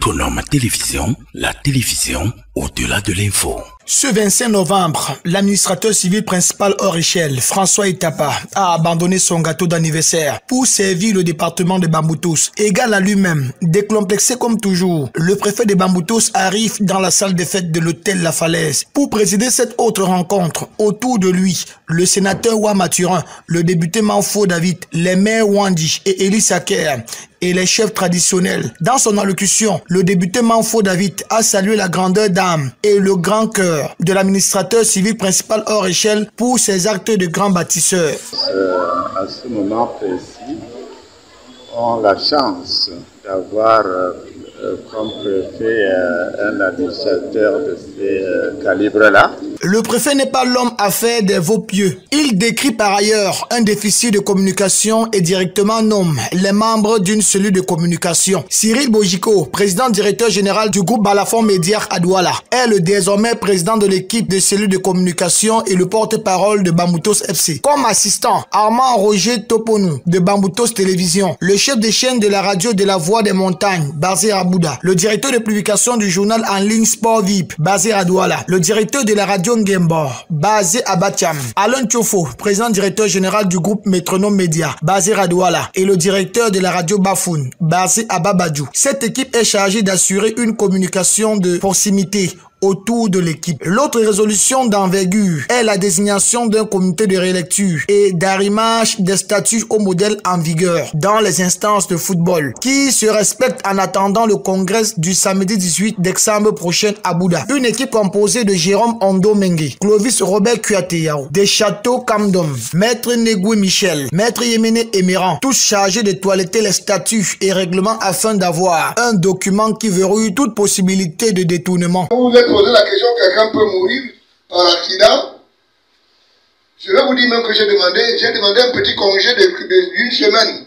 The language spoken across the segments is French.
Métronome Télévision, la télévision au-delà de l'info. Ce 25 novembre, l'administrateur civil principal hors échelle, François Etapa, a abandonné son gâteau d'anniversaire pour servir le département de Bamboutos. Égal à lui-même, décomplexé comme toujours, le préfet de Bamboutos arrive dans la salle des fêtes de l'hôtel La Falaise pour présider cette autre rencontre. Autour de lui, le sénateur Ouamaturin, le député Manfo David, les maires Wandi et Elie Saker et les chefs traditionnels. Dans son allocution, le député Manfo David a salué la grandeur d'âme et le grand cœur de l'administrateur civil principal hors échelle pour ses actes de grand bâtisseur. À ce moment précis, on a la chance d'avoir comme préfet un administrateur de ces calibres-là. Le préfet n'est pas l'homme à faire des vœux pieux. Il décrit par ailleurs un déficit de communication et directement nomme les membres d'une cellule de communication. Cyril Bojiko, président directeur général du groupe Balafon Média à Douala, est le désormais président de l'équipe de cellule de communication et le porte-parole de Bamboutos FC. Comme assistant, Armand Roger Toponou de Bamboutos Télévision, le chef de chaîne de la radio de la Voix des Montagnes, basé à Bouddha, le directeur de publication du journal en ligne Sport VIP, basé à Douala, le directeur de la radio Ngembor, basé à Batiam, Alain Tchofo, président directeur général du groupe Métronome Média, basé à Douala, et le directeur de la radio Bafoun, basé à Babadjou. Cette équipe est chargée d'assurer une communication de proximité autour de l'équipe. L'autre résolution d'envergure est la désignation d'un comité de rélecture et d'arrimage des statuts au modèle en vigueur dans les instances de football qui se respectent en attendant le congrès du samedi 18 décembre prochain à Bouddha. Une équipe composée de Jérôme Ondo Mengue, Clovis Robert Kuateyao, des Châteaux Kamdom, Maître Negui Michel, Maître Yéméné Émiran, tous chargés de toiletter les statuts et règlements afin d'avoir un document qui verrouille toute possibilité de détournement. Poser la question, quelqu'un peut mourir par accident. Je vais vous dire même que j'ai demandé un petit congé d'une semaine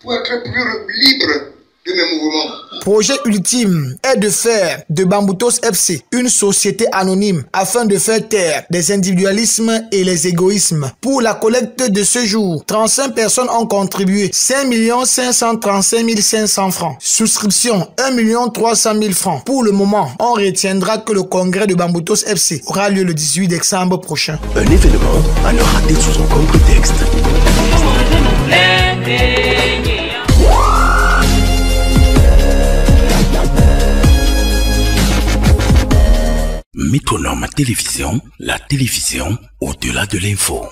pour être plus libre de mes mouvements. Projet ultime est de faire de Bamboutos FC une société anonyme afin de faire taire les individualismes et les égoïsmes. Pour la collecte de ce jour, 35 personnes ont contribué 5 535 500 francs. Souscription 1 300 000 francs. Pour le moment, on retiendra que le congrès de Bamboutos FC aura lieu le 18 décembre prochain. Un événement à ne rater sous aucun prétexte. Métronome Télévision, la télévision au-delà de l'info.